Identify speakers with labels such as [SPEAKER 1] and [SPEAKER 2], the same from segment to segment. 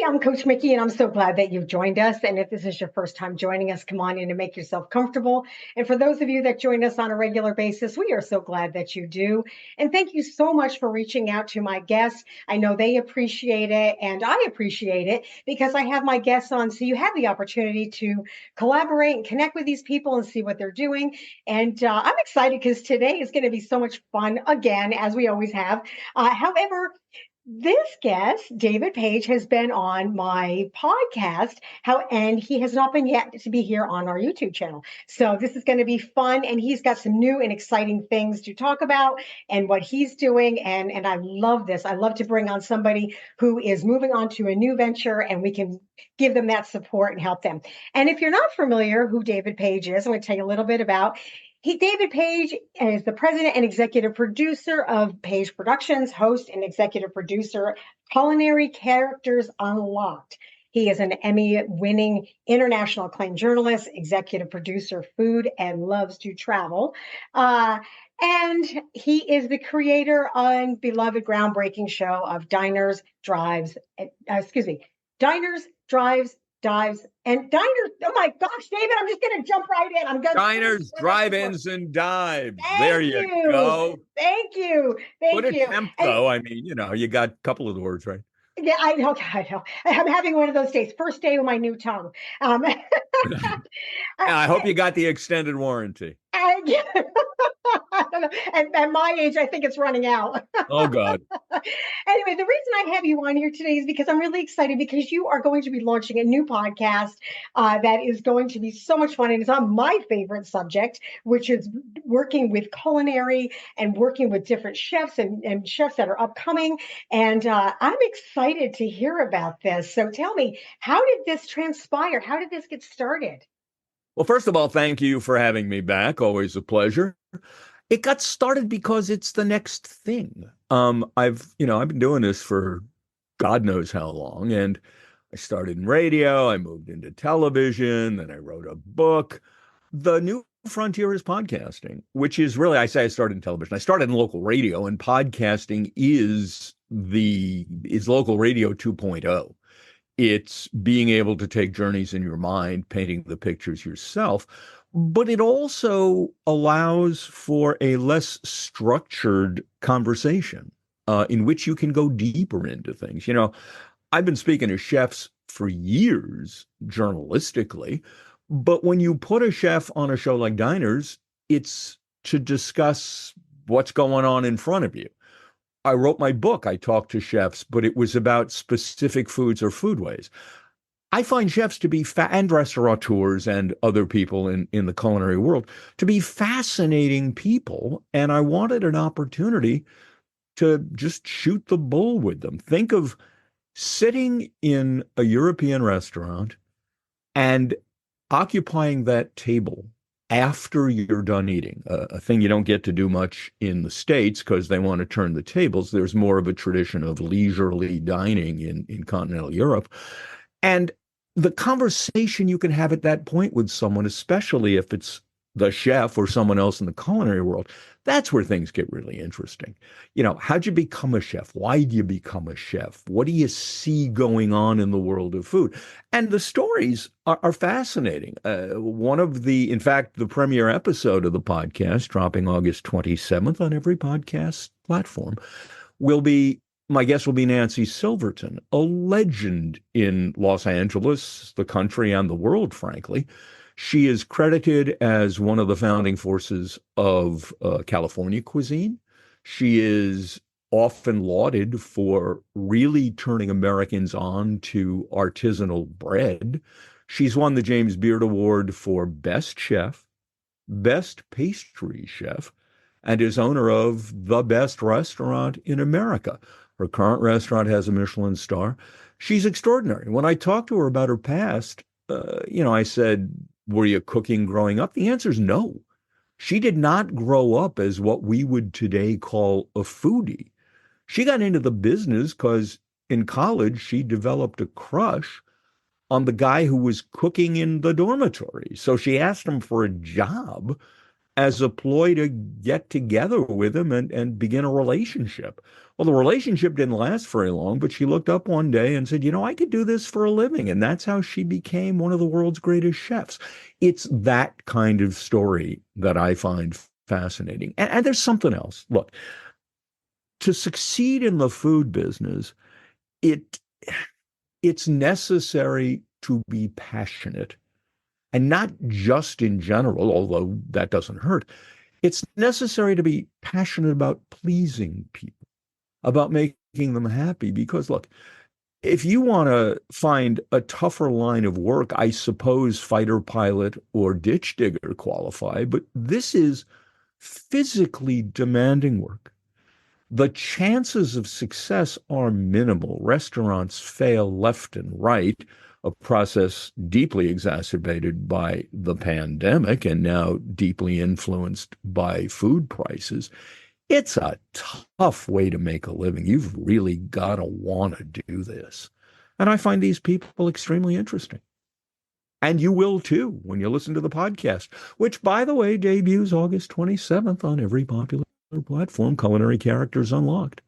[SPEAKER 1] I'm Coach Mikki, and I'm so glad that you've joined us. And if this is your first time joining us, come on in and make yourself comfortable. And for those of you that join us on a regular basis, we are so glad that you do. And thank you so much for reaching out to my guests. I know they appreciate it, and I appreciate it because I have my guests on. So you have the opportunity to collaborate and connect with these people and see what they're doing. And I'm excited because today is going to be so much fun again, as we always have. However, this guest, David Page, has been on my podcast, and he has not been yet to be here on our YouTube channel. So this is going to be fun, and he's got some new and exciting things to talk about and what he's doing. And I love this. I love to bring on somebody who is moving on to a new venture, and we can give them that support and help them. And if you're not familiar who David Page is, I'm going to tell you a little bit about. David Page is the president and executive producer of Page Productions, host and executive producer, Culinary Characters Unlocked. He is an Emmy-winning, international acclaimed journalist, executive producer, food, and loves to travel. And he is the creator and beloved groundbreaking show of Diners, Drives, Dives, and Diners. Oh my gosh, David, I'm just going to jump right in. I'm going to
[SPEAKER 2] Diners, Drive-ins, and Dives.
[SPEAKER 1] Thank
[SPEAKER 2] There you go.
[SPEAKER 1] Thank you.
[SPEAKER 2] What
[SPEAKER 1] Thank you.
[SPEAKER 2] attempt, though. I mean, you got a couple of the words right.
[SPEAKER 1] Yeah, I know. I'm having one of those days. First day with my new tongue.
[SPEAKER 2] I hope you got the extended warranty.
[SPEAKER 1] And at my age, I think it's running out.
[SPEAKER 2] Oh, God.
[SPEAKER 1] Anyway, the reason I have you on here today is because I'm really excited because you are going to be launching a new podcast that is going to be so much fun. And it's on my favorite subject, which is working with culinary and working with different chefs and chefs that are upcoming. And I'm excited to hear about this. So tell me, how did this transpire? How did this get started?
[SPEAKER 2] Well, first of all, thank you for having me back. Always a pleasure. It got started because it's the next thing. I've been doing this for God knows how long, and I started in radio. I moved into television. Then I wrote a book. The new frontier is podcasting, which is really, I say I started in television. I started in local radio, and podcasting is local radio 2.0. It's being able to take journeys in your mind, painting the pictures yourself. But it also allows for a less structured conversation in which you can go deeper into things. I've been speaking to chefs for years, journalistically, but when you put a chef on a show like Diners, it's to discuss what's going on in front of you. I wrote my book. I talked to chefs, but it was about specific foods or foodways. I find chefs to be and restaurateurs and other people in the culinary world to be fascinating people. And I wanted an opportunity to just shoot the bull with them. Think of sitting in a European restaurant and occupying that table after you're done eating, a thing you don't get to do much in the States because they want to turn the tables. There's more of a tradition of leisurely dining in continental Europe. And the conversation you can have at that point with someone, especially if it's the chef or someone else in the culinary world, that's where things get really interesting. How'd you become a chef? Why did you become a chef? What do you see going on in the world of food? And the stories are fascinating. In fact, the premiere episode of the podcast, dropping August 27th on every podcast platform, my guest will be Nancy Silverton, a legend in Los Angeles, the country, and the world, frankly. She is credited as one of the founding forces of California cuisine. She is often lauded for really turning Americans on to artisanal bread. She's won the James Beard Award for Best Chef, Best Pastry Chef, and is owner of the best restaurant in America. Her current restaurant has a Michelin star. She's extraordinary. When I talked to her about her past, I said, were you cooking growing up? The answer is no. She did not grow up as what we would today call a foodie. She got into the business because in college, she developed a crush on the guy who was cooking in the dormitory. So she asked him for a job. as a ploy to get together with him and begin a relationship. Well, the relationship didn't last very long, but she looked up one day and said, I could do this for a living. And that's how she became one of the world's greatest chefs. It's that kind of story that I find fascinating. And there's something else. Look, to succeed in the food business, it it's necessary to be passionate, and not just in general, although that doesn't hurt. It's necessary to be passionate about pleasing people, about making them happy. Because look, if you want to find a tougher line of work, I suppose fighter pilot or ditch digger qualify, but this is physically demanding work. The chances of success are minimal. Restaurants fail left and right, a process deeply exacerbated by the pandemic and now deeply influenced by food prices. It's a tough way to make a living. You've really got to want to do this. And I find these people extremely interesting. And you will too when you listen to the podcast, which, by the way, debuts August 27th on every popular platform, Culinary Characters Unlocked.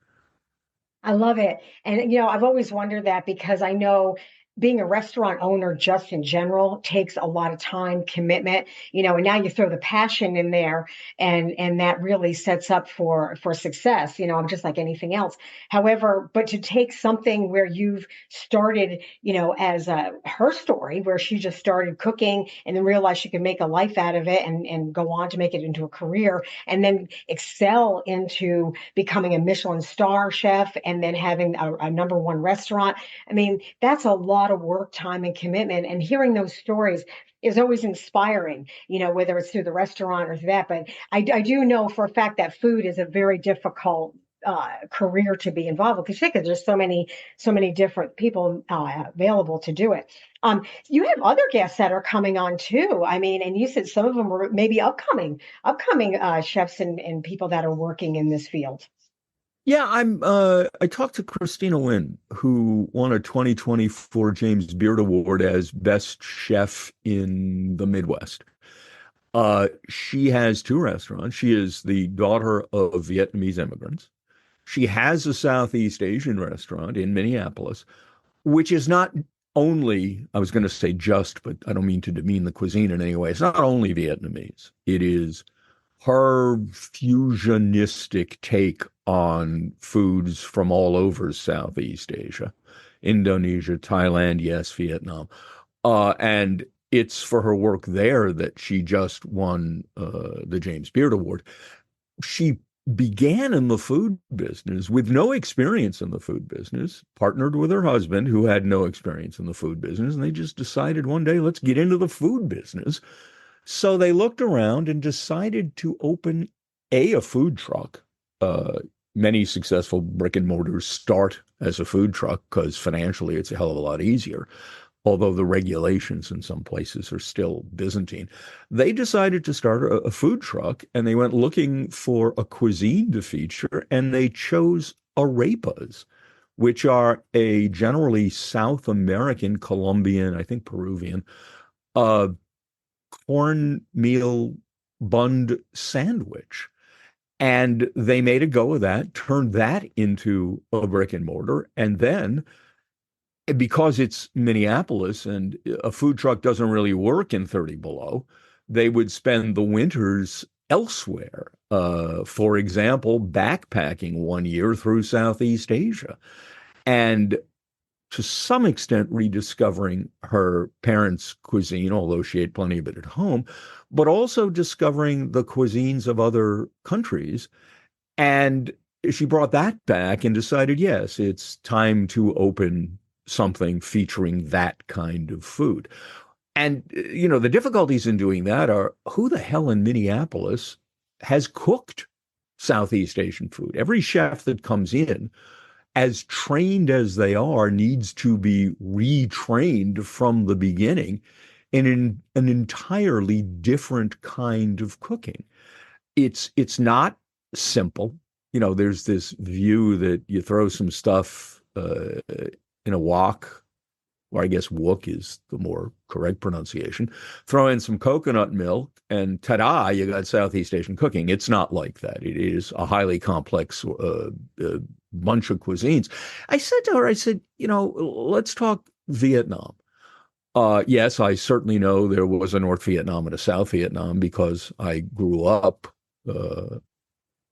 [SPEAKER 1] I love it. And, I've always wondered that because I know being a restaurant owner just in general takes a lot of time, commitment, and now you throw the passion in there and that really sets up for success, just like anything else. However, but to take something where you've started, as her story, where she just started cooking and then realized she could make a life out of it and go on to make it into a career and then excel into becoming a Michelin star chef and then having a number one restaurant. I mean, that's a lot of work, time, and commitment. And hearing those stories is always inspiring, whether it's through the restaurant or through that. But I do know for a fact that food is a very difficult career to be involved with because there's so many different people available to do it. You have other guests that are coming on too. I mean, and you said some of them were maybe upcoming chefs and people that are working in this field.
[SPEAKER 2] Yeah, I talked to Christina Lynn, who won a 2024 James Beard Award as Best Chef in the Midwest. She has two restaurants. She is the daughter of Vietnamese immigrants. She has a Southeast Asian restaurant in Minneapolis, which is not only, I was going to say just, but I don't mean to demean the cuisine in any way. It's not only Vietnamese. It is her fusionistic take on foods from all over Southeast Asia, Indonesia, Thailand, yes, Vietnam. And it's for her work there that she just won the James Beard Award. She began in the food business with no experience in the food business, partnered with her husband who had no experience in the food business, and they just decided one day, let's get into the food business. So they looked around and decided to open a food truck. Many successful brick and mortars start as a food truck because financially it's a hell of a lot easier, although the regulations in some places are still Byzantine. They decided to start a food truck and they went looking for a cuisine to feature, and they chose arepas, which are a generally South American, Colombian, I think Peruvian, uh, cornmeal bunned sandwich. And they made a go of that, turned that into a brick and mortar. And then, because it's Minneapolis and a food truck doesn't really work in 30 below, they would spend the winters elsewhere. For example, backpacking one year through Southeast Asia. And to some extent rediscovering her parents' cuisine, although she ate plenty of it at home, but also discovering the cuisines of other countries. And she brought that back and decided, yes, it's time to open something featuring that kind of food. And, the difficulties in doing that are who the hell in Minneapolis has cooked Southeast Asian food? Every chef that comes in, as trained as they are, needs to be retrained from the beginning in an entirely different kind of cooking. It's not simple. There's this view that you throw some stuff in a wok or I guess wook is the more correct pronunciation. Throw in some coconut milk, and ta-da, you got Southeast Asian cooking. It's not like that. It is a highly complex bunch of cuisines. I said to her, I said, let's talk Vietnam. Yes, I certainly know there was a North Vietnam and a South Vietnam because I grew up uh,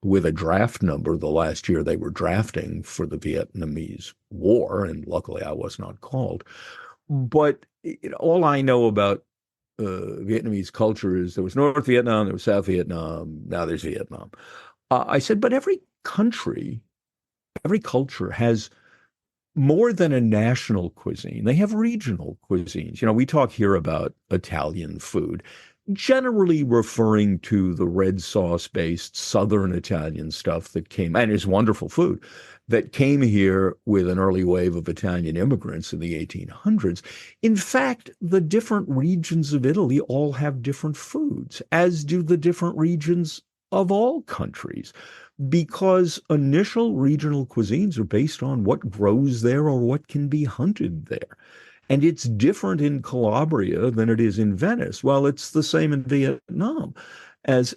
[SPEAKER 2] with a draft number the last year they were drafting for the Vietnamese War, and luckily I was not called. But all I know about Vietnamese culture is there was North Vietnam, there was South Vietnam, now there's Vietnam. I said, but every country, every culture has more than a national cuisine. They have regional cuisines. We talk here about Italian food, generally referring to the red sauce based Southern Italian stuff that came, and is wonderful food, that came here with an early wave of Italian immigrants in the 1800s. In fact, the different regions of Italy all have different foods, as do the different regions of all countries, because initial regional cuisines are based on what grows there or what can be hunted there. And it's different in Calabria than it is in Venice. Well, it's the same in Vietnam. As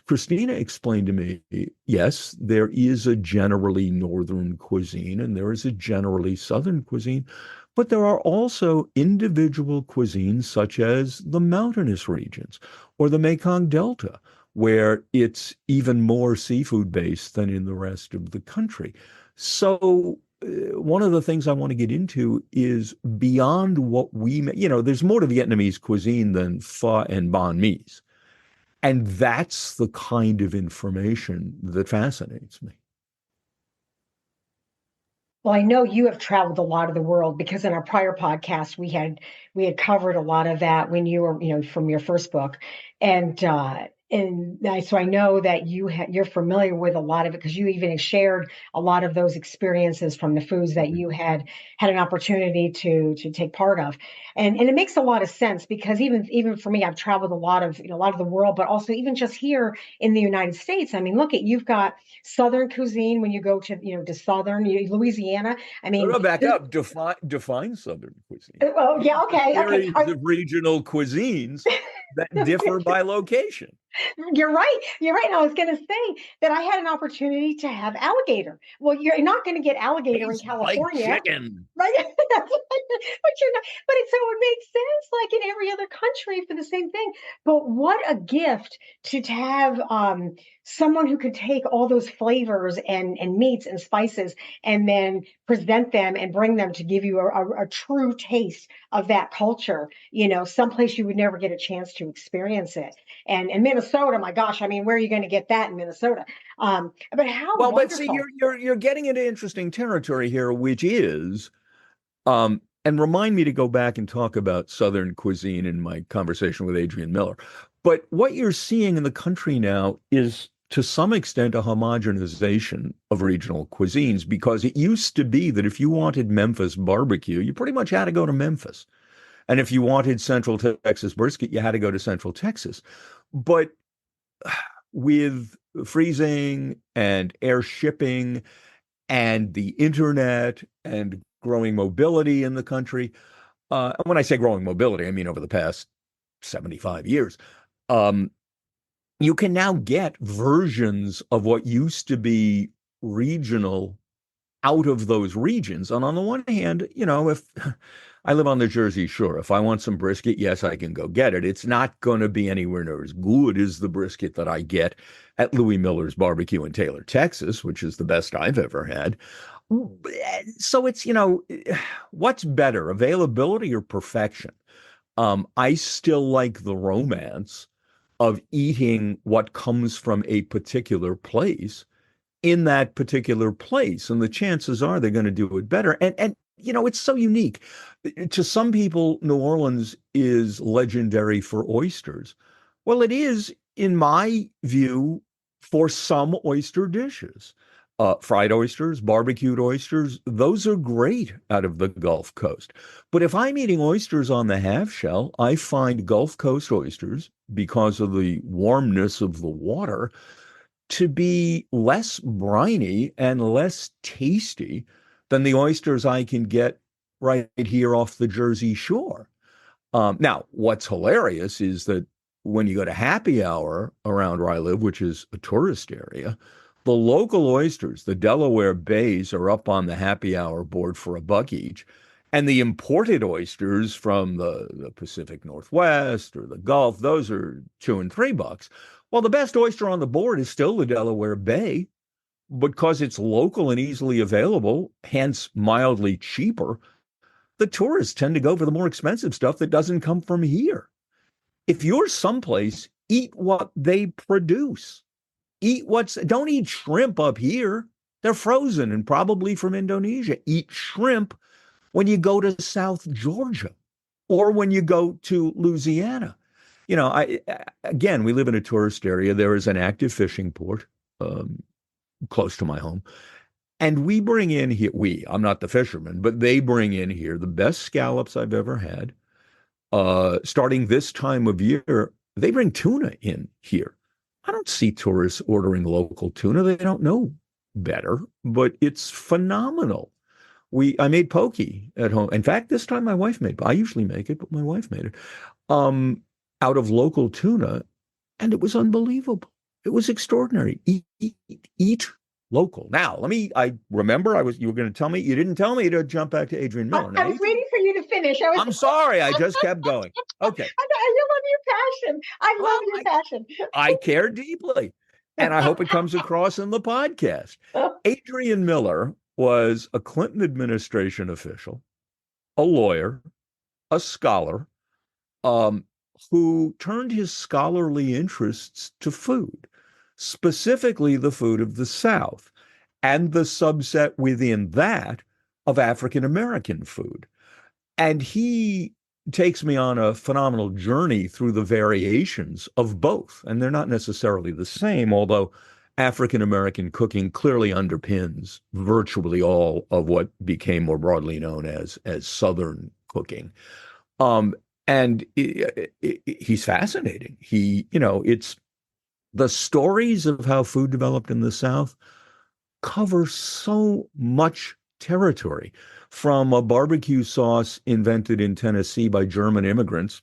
[SPEAKER 2] Christina explained to me, yes, there is a generally northern cuisine and there is a generally southern cuisine, but there are also individual cuisines such as the mountainous regions or the Mekong Delta, where it's even more seafood based than in the rest of the country. So one of the things I want to get into is beyond what there's more to Vietnamese cuisine than pho and banh mi's. And that's the kind of information that fascinates me.
[SPEAKER 1] Well, I know you have traveled a lot of the world because in our prior podcast we had covered a lot of that when you were, from your first book, so I know that you're familiar with a lot of it because you even shared a lot of those experiences from the foods that you had an opportunity to take part of, and it makes a lot of sense because even for me, I've traveled a lot of a lot of the world, but also even just here in the United States. I mean, look at you've got Southern cuisine when you go to to Southern Louisiana. I
[SPEAKER 2] No,
[SPEAKER 1] mean,
[SPEAKER 2] no, back up. Define Southern cuisine.
[SPEAKER 1] oh yeah, okay, okay.
[SPEAKER 2] Series of regional cuisines that differ by location.
[SPEAKER 1] You're right. You're right. And I was going to say that I had an opportunity to have alligator. Well, you're not going to get alligator in
[SPEAKER 2] Tastes like
[SPEAKER 1] California,
[SPEAKER 2] chicken.
[SPEAKER 1] right? But you're not. But so it makes sense, like in every other country, for the same thing. But what a gift to have someone who could take all those flavors and meats and spices and then present them and bring them to give you a true taste of that culture. Someplace you would never get a chance to experience it. And in Minnesota, my gosh, I mean, where are you going to get that in Minnesota? But how
[SPEAKER 2] Well, but see,
[SPEAKER 1] wonderful.
[SPEAKER 2] you're getting into interesting territory here, which is, and remind me to go back and talk about Southern cuisine in my conversation with Adrian Miller. But what you're seeing in the country now is, to some extent, a homogenization of regional cuisines, because it used to be that if you wanted Memphis barbecue, you pretty much had to go to Memphis. And if you wanted Central Texas brisket, you had to go to Central Texas. But with freezing and air shipping and the internet and growing mobility in the country, when I say growing mobility, I mean over the past 75 years, um, you can now get versions of what used to be regional out of those regions. And on the one hand, if I live on the Jersey Shore, if I want some brisket, yes, I can go get it. It's not going to be anywhere near as good as the brisket that I get at Louis Miller's Barbecue in Taylor, Texas, which is the best I've ever had. So it's, what's better, availability or perfection? I still like the romance of eating what comes from a particular place in that particular place, and the chances are they're going to do it better. And it's so unique. To some people, New Orleans is legendary for oysters. Well, it is, in my view, for some oyster dishes. Fried oysters, barbecued oysters, those are great out of the Gulf Coast. But if I'm eating oysters on the half shell, I find Gulf Coast oysters, because of the warmness of the water, to be less briny and less tasty than the oysters I can get right here off the Jersey Shore. Now, what's hilarious is that when you go to happy hour around where I live, which is a tourist area, the local oysters, the Delaware bays, are up on the happy hour board for $1 each. And the imported oysters from the Pacific Northwest or the Gulf, those are $2 and $3. Well, the best oyster on the board is still the Delaware Bay because it's local and easily available, hence mildly cheaper. The tourists tend to go for the more expensive stuff that doesn't come from here. If you're someplace, eat what they produce. Don't eat shrimp up here. They're frozen and probably from Indonesia. Eat shrimp when you go to South Georgia or when you go to Louisiana. Again, we live in a tourist area. There is an active fishing port close to my home. And we bring in here, I'm not the fisherman, but they bring in here the best scallops I've ever had. Starting this time of year, they bring tuna in here. I don't see tourists ordering local tuna. They don't know better, but it's phenomenal. I made poke at home. In fact, this time my wife made. I usually make it, but my wife made it out of local tuna, and it was unbelievable. It was extraordinary. Eat local. Now, I remember you were going to tell me, you didn't tell me to jump back to Adrian Miller.
[SPEAKER 1] I was waiting for you to finish.
[SPEAKER 2] I'm sorry. I just kept going. Okay.
[SPEAKER 1] I love your passion. I love your passion.
[SPEAKER 2] I care deeply. And I hope it comes across in the podcast. Adrian Miller was a Clinton administration official, a lawyer, a scholar, who turned his scholarly interests to food, specifically the food of the South, and the subset within that of African American food. And he takes me on a phenomenal journey through the variations of both. And they're not necessarily the same, although African American cooking clearly underpins virtually all of what became more broadly known as Southern cooking. And he's fascinating. It's the stories of how food developed in the South cover so much territory, from a barbecue sauce invented in Tennessee by German immigrants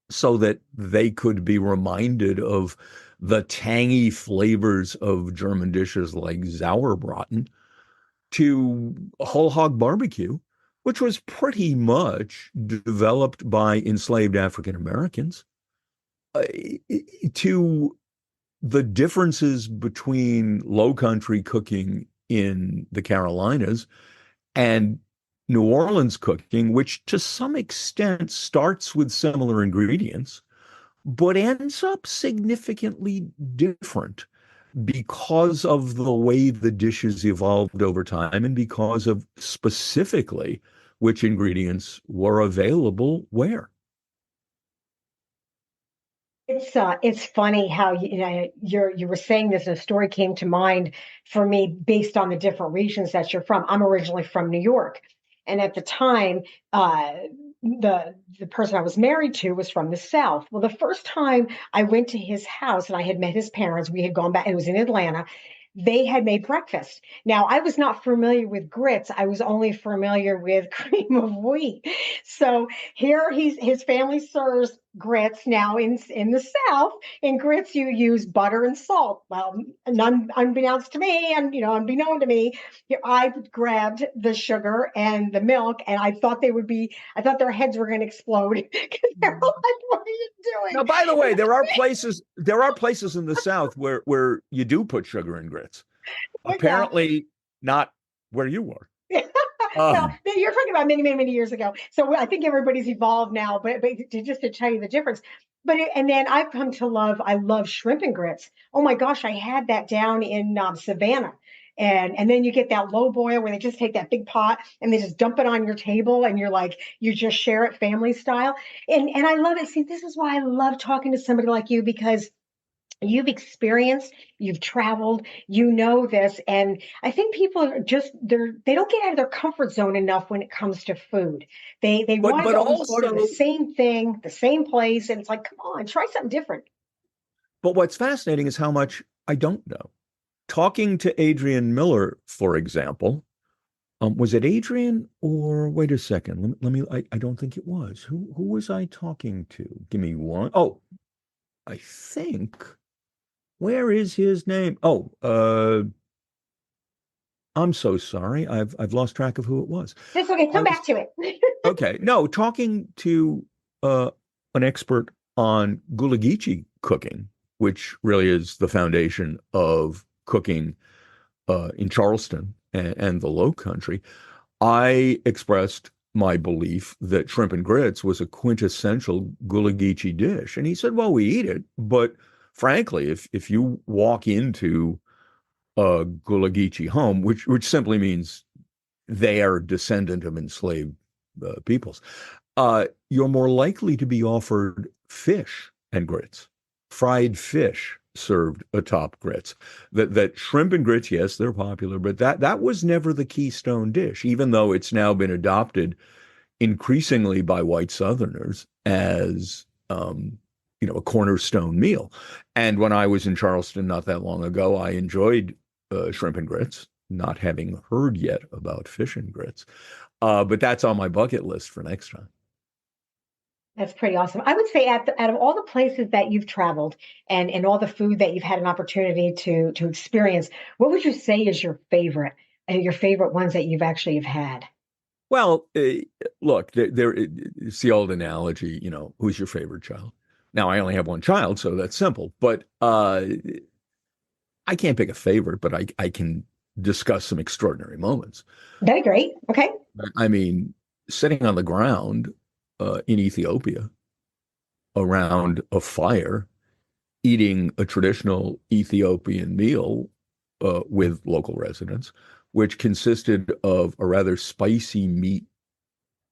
[SPEAKER 2] so that they could be reminded of the tangy flavors of German dishes like Sauerbraten, to whole hog barbecue, which was pretty much developed by enslaved African Americans, to the differences between low country cooking in the Carolinas and New Orleans cooking, which to some extent starts with similar ingredients, but ends up significantly different because of the way the dishes evolved over time and because of specifically which ingredients were available where.
[SPEAKER 1] It's funny how you were saying this, and a story came to mind for me based on the different regions that you're from. I'm originally from New York, and at the time, the person I was married to was from the South. Well, the first time I went to his house and I had met his parents, we had gone back. It was in Atlanta. They had made breakfast. Now, I was not familiar with grits. I was only familiar with cream of wheat. So here his family serves grits. Now in the South, in grits you use butter and salt. Well, unbeknownst to me, and unbeknown to me, I grabbed the sugar and the milk, and I thought their heads were going to explode because they were like, "What are you doing?"
[SPEAKER 2] Now, by the way, there are places in the South where you do put sugar in grits. Apparently not where you were.
[SPEAKER 1] Well, you're talking about many, many, many years ago. So I think everybody's evolved now, but to tell you the difference. And then I've come to I love shrimp and grits. Oh my gosh, I had that down in Savannah. And then you get that low boil where they just take that big pot and they just dump it on your table and you just share it family style. And I love it. See, this is why I love talking to somebody like you, because you've experienced, you've traveled, you know this. And I think people are they don't get out of their comfort zone enough when it comes to food. They want to always go to the same thing, the same place. And it's like, come on, try something different.
[SPEAKER 2] But what's fascinating is how much I don't know. Talking to Adrian Miller, for example, Was it Adrian or wait a second? I don't think it was. Who was I talking to? Give me one. Oh, I think where is his name? Oh, I'm so sorry. I've lost track of who it was.
[SPEAKER 1] That's okay.
[SPEAKER 2] I
[SPEAKER 1] Come back
[SPEAKER 2] was
[SPEAKER 1] to it.
[SPEAKER 2] okay. No, talking to uh an expert on gulagichi cooking, which really is the foundation of cooking in Charleston and the Low Country. I expressed my belief that shrimp and grits was a quintessential gulagichi dish. And he said, well, we eat it, but frankly, if you walk into a gulagichi home, which simply means they are descendant of enslaved peoples, you're more likely to be offered fish and grits, fried fish served atop grits. That shrimp and grits, yes, they're popular, but that was never the keystone dish, even though it's now been adopted increasingly by white Southerners as a cornerstone meal. And when I was in Charleston not that long ago, I enjoyed shrimp and grits, not having heard yet about fish and grits. But that's on my bucket list for next time.
[SPEAKER 1] That's pretty awesome. I would say out of all the places that you've traveled and all the food that you've had an opportunity to experience, what would you say is your favorite and your favorite ones that you've actually have had?
[SPEAKER 2] Well, look, it's the old analogy, who's your favorite child? Now, I only have one child, so that's simple. But I can't pick a favorite, but I can discuss some extraordinary moments.
[SPEAKER 1] Okay, great. Okay.
[SPEAKER 2] I mean, sitting on the ground in Ethiopia around a fire, eating a traditional Ethiopian meal with local residents, which consisted of a rather spicy meat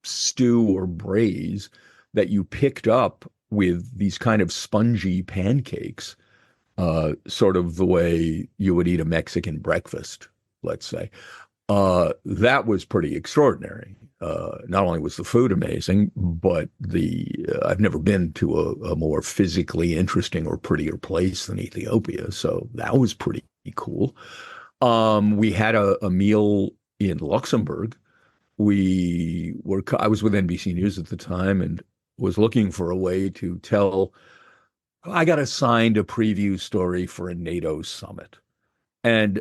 [SPEAKER 2] stew or braise that you picked up with these kind of spongy pancakes, sort of the way you would eat a Mexican breakfast, let's say. That was pretty extraordinary. Not only was the food amazing, but I've never been to a more physically interesting or prettier place than Ethiopia, so that was pretty cool. We had a meal in Luxembourg. I was with NBC News at the time and was looking for a way to tell. I got assigned a preview story for a NATO summit, and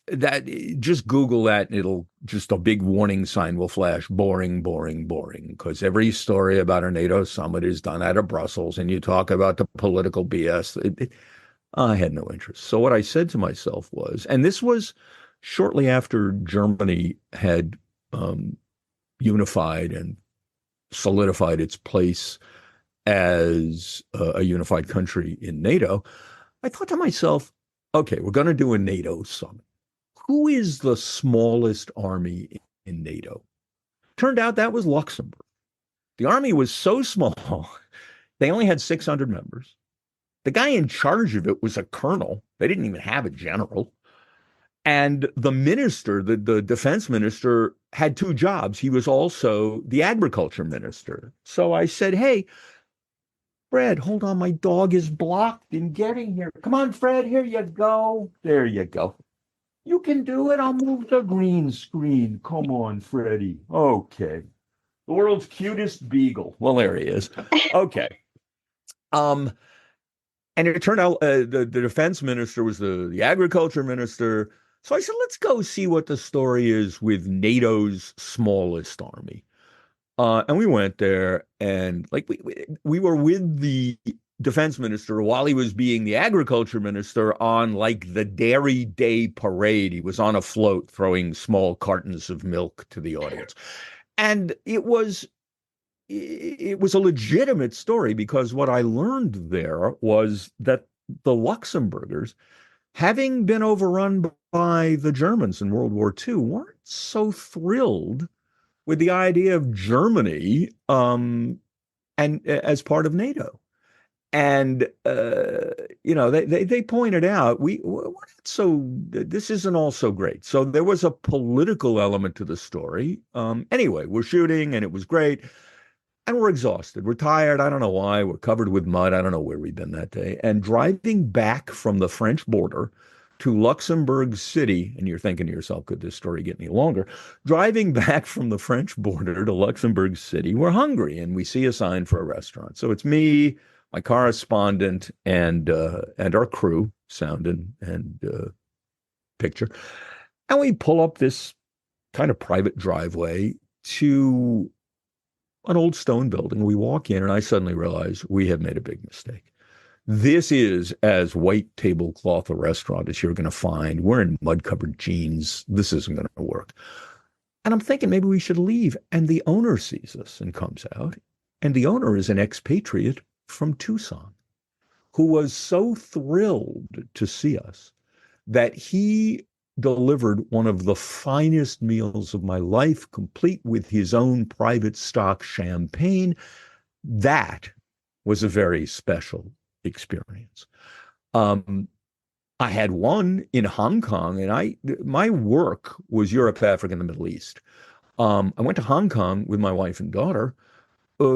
[SPEAKER 2] that just Google that and it'll just a big warning sign will flash boring, boring, boring. Because every story about a NATO summit is done out of Brussels and you talk about the political BS. I had no interest. So what I said to myself was, and this was shortly after Germany had unified and solidified its place as a unified country in NATO, I thought to myself, okay, we're going to do a NATO summit. Who is the smallest army in NATO? Turned out that was Luxembourg. The army was so small, they only had 600 members. The guy in charge of it was a colonel. They didn't even have a general. And the minister, the defense minister, had two jobs. He was also the agriculture minister. So I said, hey, Fred, hold on, my dog is blocked in getting here. Come on, Fred, here you go. There you go. You can do it. I'll move the green screen. Come on, Freddie. Okay. The world's cutest beagle. Well, there he is. Okay. And it turned out the defense minister was the agriculture minister. So I said, let's go see what the story is with NATO's smallest army. And we went there, and like we were with the defense minister while he was being the agriculture minister on like the Dairy Day parade. He was on a float throwing small cartons of milk to the audience. And it was a legitimate story because what I learned there was that the Luxembourgers, having been overrun by the Germans in World War II, weren't so thrilled with the idea of Germany and as part of NATO. And they pointed out we're not so this isn't all so great. So there was a political element to the story. Anyway, we're shooting and it was great. And we're exhausted. We're tired. I don't know why. We're covered with mud. I don't know where we've been that day. And driving back from the French border to Luxembourg City, and you're thinking to yourself, could this story get any longer? Driving back from the French border to Luxembourg City, we're hungry and we see a sign for a restaurant. So it's me, my correspondent, and our crew, sound and picture. And we pull up this kind of private driveway to an old stone building. We walk in, and I suddenly realize we have made a big mistake. This is as white tablecloth a restaurant as you're going to find. We're in mud-covered jeans. This isn't going to work. And I'm thinking maybe we should leave. And the owner sees us and comes out. And the owner is an expatriate from Tucson who was so thrilled to see us that he delivered one of the finest meals of my life, complete with his own private stock champagne. That was a very special experience. I had one in Hong Kong, and my work was Europe, Africa, and the Middle East. I went to Hong Kong with my wife and daughter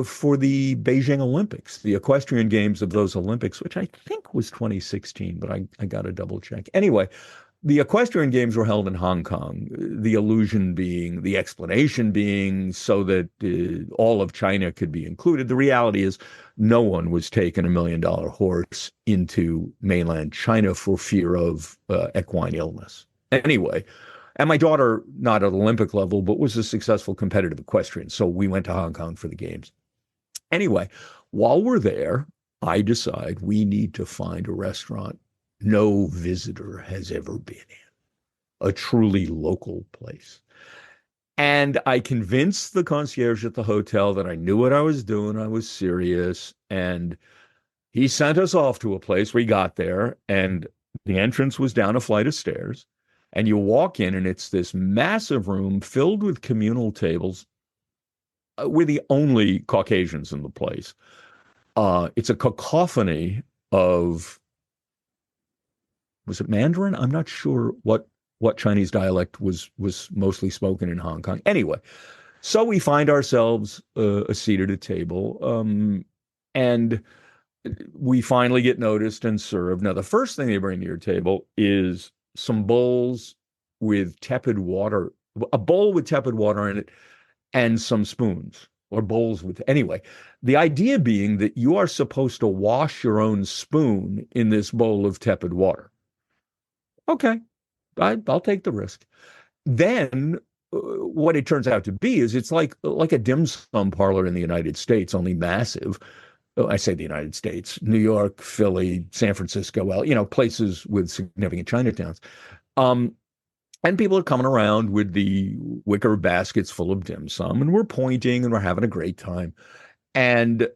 [SPEAKER 2] for the Beijing Olympics, the equestrian games of those Olympics, which I think was 2016, but I got to double check. Anyway, the equestrian games were held in Hong Kong, the illusion being, the explanation being so that all of China could be included. The reality is no one was taking $1 million horse into mainland China for fear of equine illness. Anyway, and my daughter, not at Olympic level, but was a successful competitive equestrian. So we went to Hong Kong for the games. Anyway, while we're there, I decide we need to find a restaurant no visitor has ever been in, a truly local place. And I convinced the concierge at the hotel that I knew what I was doing. I was serious. And he sent us off to a place. We got there, and the entrance was down a flight of stairs. And you walk in, and it's this massive room filled with communal tables. We're the only Caucasians in the place. It's a cacophony of, was it Mandarin? I'm not sure what Chinese dialect was mostly spoken in Hong Kong. Anyway, so we find ourselves seated at a table, and we finally get noticed and served. Now, the first thing they bring to your table is some bowls with tepid water, a bowl with tepid water in it, and some spoons or bowls with, anyway, the idea being that you are supposed to wash your own spoon in this bowl of tepid water. Okay, I'll take the risk. Then what it turns out to be is it's like a dim sum parlor in the United States, only massive. I say the United States, New York, Philly, San Francisco, well, places with significant Chinatowns. And people are coming around with the wicker baskets full of dim sum, and we're pointing and we're having a great time. And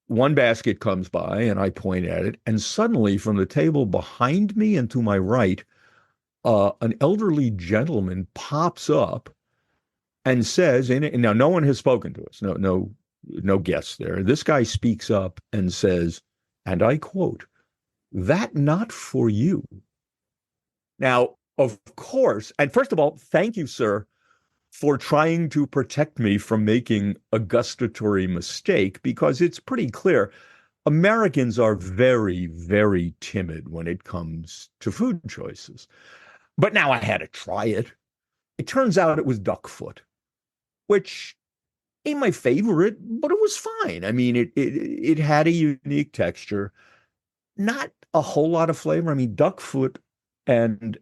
[SPEAKER 2] one basket comes by, and I point at it, and suddenly from the table behind me and to my right, an elderly gentleman pops up and says, and now no one has spoken to us, no guests there. This guy speaks up and says, and I quote, "That not for you." Now, of course, and first of all, thank you, sir, for trying to protect me from making a gustatory mistake, because it's pretty clear Americans are very, very timid when it comes to food choices. But now I had to try it. It turns out it was duck foot, which ain't my favorite, but it was fine. I mean, it had a unique texture, not a whole lot of flavor. I mean, duck foot and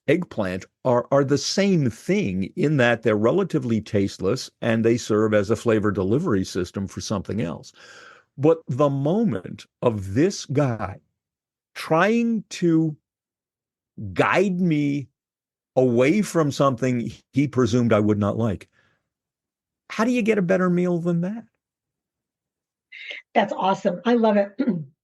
[SPEAKER 2] eggplant are the same thing in that they're relatively tasteless and they serve as a flavor delivery system for something else. But the moment of this guy trying to guide me away from something he presumed I would not like, how do you get a better meal than that?
[SPEAKER 1] That's awesome. I love it.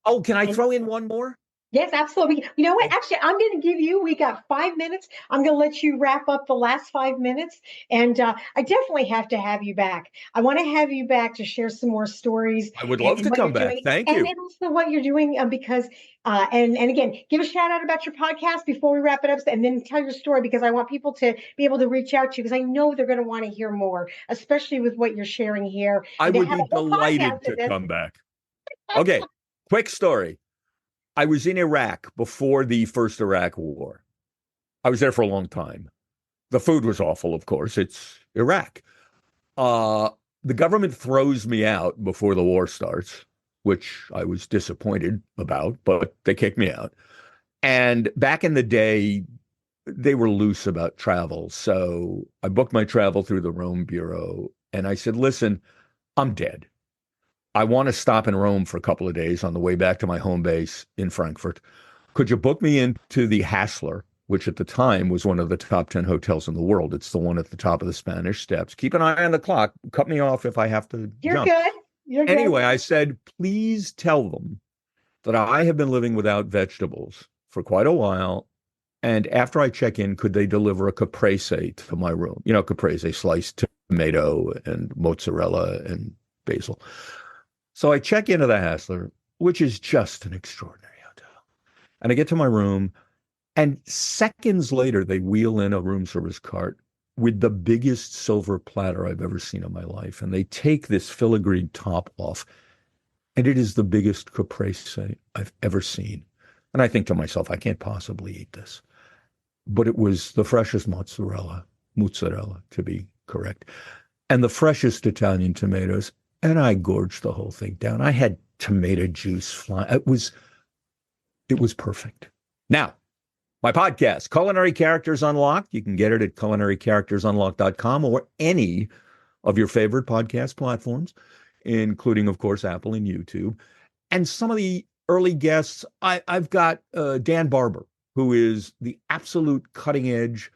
[SPEAKER 2] Oh, can I throw in one more?
[SPEAKER 1] Yes, absolutely. You know what? Actually, I'm going to give you, we got 5 minutes. I'm going to let you wrap up the last 5 minutes. And I definitely have to have you back. I want to have you back to share some more stories.
[SPEAKER 2] I would love to come back. Thank you.
[SPEAKER 1] And also what you're doing because, and again, give a shout out about your podcast before we wrap it up, and then tell your story, because I want people to be able to reach out to you, because I know they're going to want to hear more, especially with what you're sharing here.
[SPEAKER 2] I would be delighted to come back. Okay, quick story. I was in Iraq before the first Iraq war. I was there for a long time. The food was awful, of course. It's Iraq. The government throws me out before the war starts, which I was disappointed about, but they kicked me out. And back in the day, they were loose about travel. So I booked my travel through the Rome Bureau. And I said, listen, I'm dead. I want to stop in Rome for a couple of days on the way back to my home base in Frankfurt. Could you book me into the Hassler, which at the time was one of the top 10 hotels in the world? It's the one at the top of the Spanish Steps. Keep an eye on the clock. Cut me off if I have to jump.
[SPEAKER 1] You're good.
[SPEAKER 2] Anyway, I said, please tell them that I have been living without vegetables for quite a while. And after I check in, could they deliver a caprese to my room? You know, caprese, sliced tomato and mozzarella and basil. So I check into the Hassler, which is just an extraordinary hotel. And I get to my room, and seconds later, they wheel in a room service cart with the biggest silver platter I've ever seen in my life. And they take this filigreed top off, and it is the biggest caprese I've ever seen. And I think to myself, I can't possibly eat this. But it was the freshest mozzarella to be correct, and the freshest Italian tomatoes. And I gorged the whole thing down. I had tomato juice flying. It was perfect. Now, my podcast, Culinary Characters Unlocked, you can get it at culinary-charactersunlocked.com or any of your favorite podcast platforms, including, of course, Apple and YouTube. And some of the early guests, I've got Dan Barber, who is the absolute cutting edge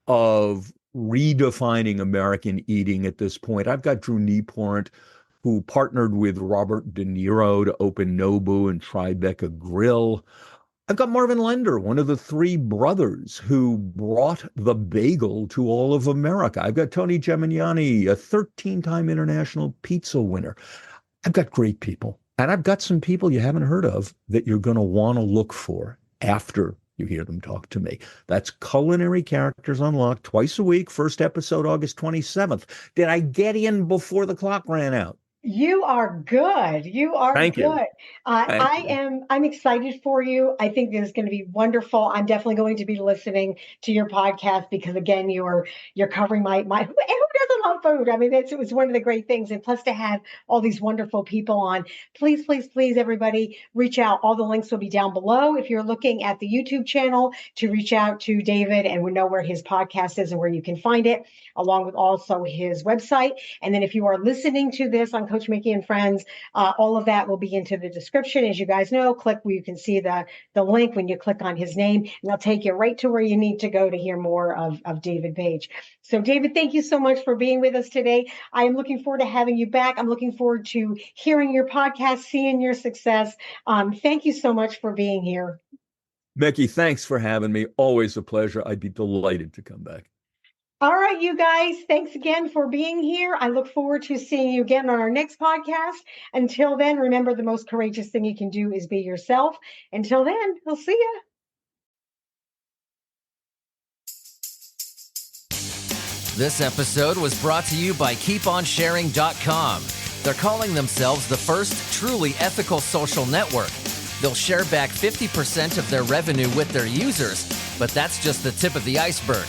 [SPEAKER 2] of redefining American eating at this point. I've got Drew Nieporent, who partnered with Robert De Niro to open Nobu and Tribeca Grill. I've got Marvin Lender, one of the three brothers who brought the bagel to all of America. I've got Tony Gemignani, a 13-time international pizza winner. I've got great people. And I've got some people you haven't heard of that you're going to want to look for after you hear them talk to me. That's Culinary Characters Unlocked, twice a week. First episode, August 27th. Did I get in before the clock ran out?
[SPEAKER 1] You are good. You are
[SPEAKER 2] Thank
[SPEAKER 1] good.
[SPEAKER 2] you.
[SPEAKER 1] I'm excited for you. I think this is going to be wonderful. I'm definitely going to be listening to your podcast because again, you're covering my who doesn't love food? I mean, it was one of the great things. And plus to have all these wonderful people on, please, everybody reach out. All the links will be down below. If you're looking at the YouTube channel, to reach out to David and we know where his podcast is and where you can find it, along with also his website. And then if you are listening to this on Coach Mikki and Friends, all of that will be into the description. As you guys know, click where you can see the link when you click on his name, and they'll take you right to where you need to go to hear more of David Page. So David, thank you so much for being with us today. I am looking forward to having you back. I'm looking forward to hearing your podcast, seeing your success. Thank you so much for being here.
[SPEAKER 2] Mikki, thanks for having me. Always a pleasure. I'd be delighted to come back.
[SPEAKER 1] All right, you guys, thanks again for being here. I look forward to seeing you again on our next podcast. Until then, remember the most courageous thing you can do is be yourself. Until then, we'll see you.
[SPEAKER 3] This episode was brought to you by keeponsharing.com. They're calling themselves the first truly ethical social network. They'll share back 50% of their revenue with their users, but that's just the tip of the iceberg.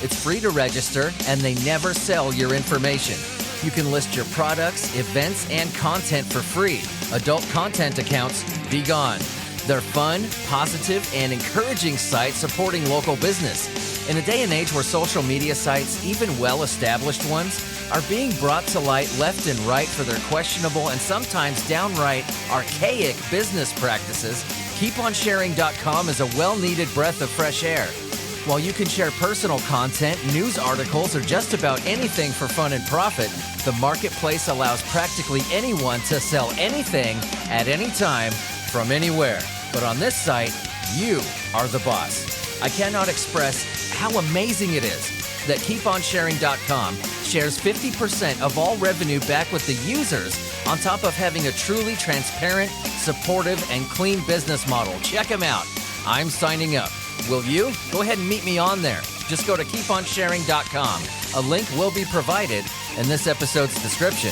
[SPEAKER 3] It's free to register, and they never sell your information. You can list your products, events, and content for free. Adult content accounts, be gone. They're fun, positive, and encouraging sites supporting local business. In a day and age where social media sites, even well-established ones, are being brought to light left and right for their questionable and sometimes downright archaic business practices, keeponsharing.com is a well-needed breath of fresh air. While you can share personal content, news articles, or just about anything for fun and profit, the marketplace allows practically anyone to sell anything at any time from anywhere. But on this site, you are the boss. I cannot express how amazing it is that keeponsharing.com shares 50% of all revenue back with the users on top of having a truly transparent, supportive, and clean business model. Check them out. I'm signing up. Will you? Go ahead and meet me on there. Just go to keeponsharing.com. A link will be provided in this episode's description.